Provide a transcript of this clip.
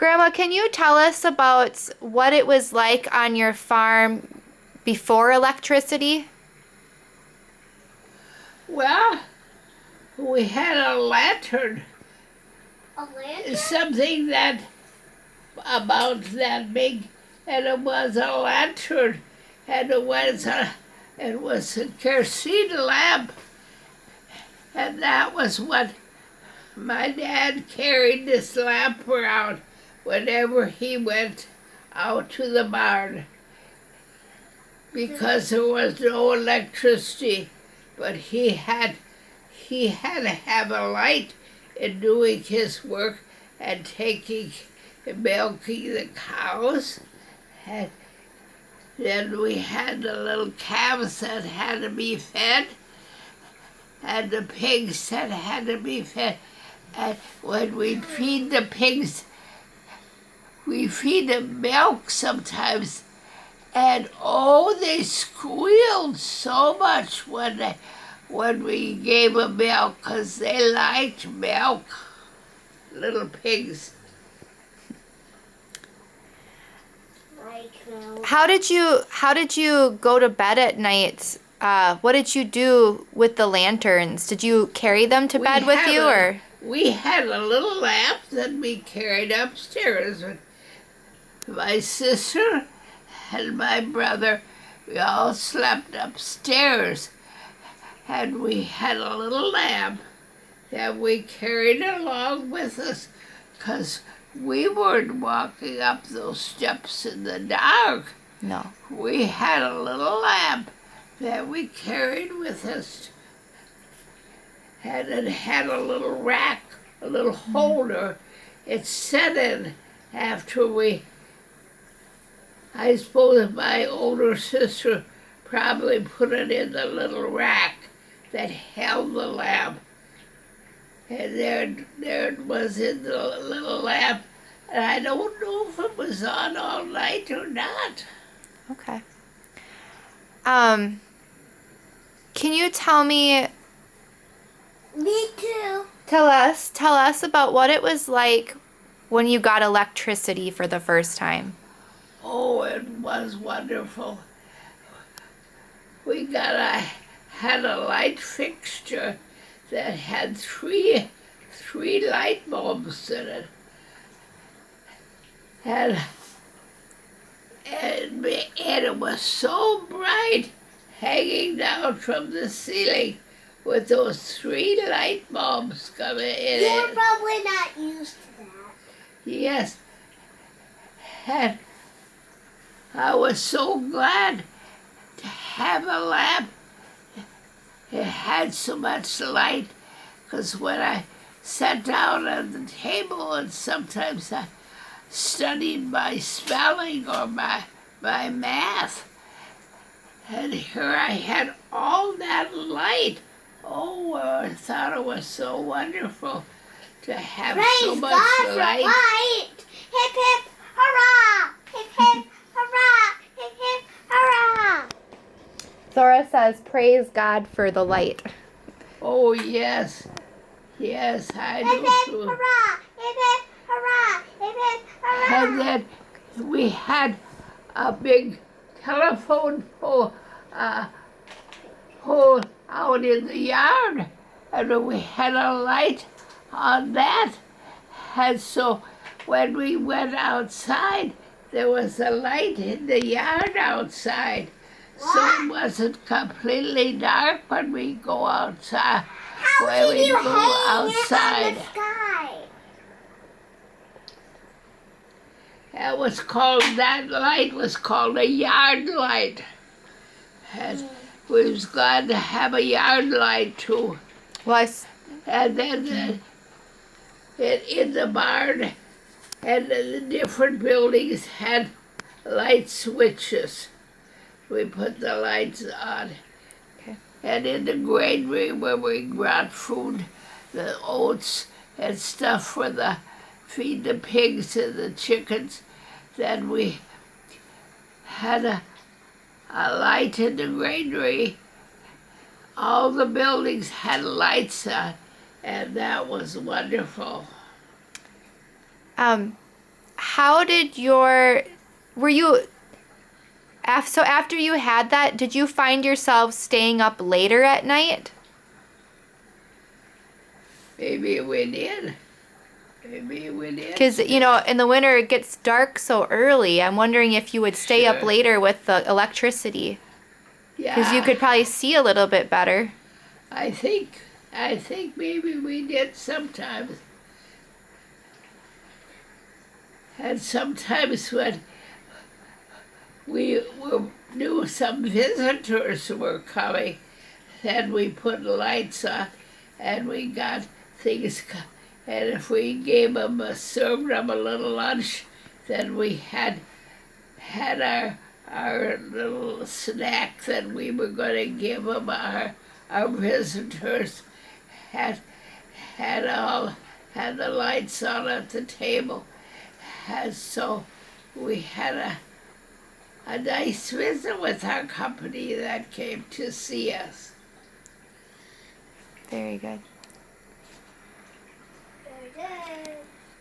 Grandma, can you tell us about what it was like on your farm before electricity? Well, we had a lantern. A lantern? Something that about that big, and it was a lantern, and it was a kerosene lamp, and that was what my dad carried this lamp around whenever he went out to the barn because there was no electricity, but he had to have a light in doing his work and milking the cows. And then we had the little calves that had to be fed and the pigs that had to be fed. And when we feed the pigs, we feed them milk sometimes. And oh, they squealed so much when we gave them milk, 'cause they liked milk, little pigs. How did you go to bed at night? What did you do with the lanterns? Did you carry them to bed with you, or? We had a little lamp that we carried upstairs. My sister and my brother, we all slept upstairs. And we had a little lamp that we carried along with us, 'cause we weren't walking up those steps in the dark. No. We had a little lamp that we carried with us. And it had a little rack, a little holder. It set in after I suppose my older sister probably put it in the little rack that held the lamp. And there it was in the little lamp. And I don't know if it was on all night or not. Okay. Can you tell me? Me too. Tell us about what it was like when you got electricity for the first time. Oh, it was wonderful. We had a light fixture that had three light bulbs in it. And it was so bright hanging down from the ceiling with those 3 light bulbs coming in. You're probably not used to that. Yes. And I was so glad to have a lamp. It had so much light, because when I sat down at the table and sometimes I studied my spelling or my math, and here I had all that light. Oh, I thought it was so wonderful to have so much God for light. light! Hip hip hurrah! Hip hip hurrah! Hip hip hurrah! Thora says, "Praise God for the light." Oh, yes. Yes, I Hip do hip too. hurrah! Hip hip hurrah! Hip hip hurrah! And then we had a big telephone pole out in the yard, and we had a light on that. And so when we went outside, there was a light in the yard outside. So it wasn't completely dark when we go outside. How when can we you go hang outside. it on the sky? That light was called a yard light. And we was glad to have a yard light too. Well, And then in the barn and the different buildings had light switches. We put the lights on. Okay. And in the granary where we brought food, the oats and stuff for feed the pigs and the chickens, then we had a light in the granary. All the buildings had lights on, and that was wonderful. how did were you, so after you had that, did you find yourself staying up later at night? Maybe we did. Maybe we did. Because, in the winter it gets dark so early. I'm wondering if you would stay up Sure. later with the electricity. Because you Yeah, could probably see a little bit better. I think maybe we did sometimes. And sometimes when knew some visitors were coming, then we put lights on and we got things. And if we gave them, served them a little lunch, then we had our little snack that we were going to give them. Our visitors had had the lights on at the table, and so we had a nice visit with our company that came to see us. Very good. Very good.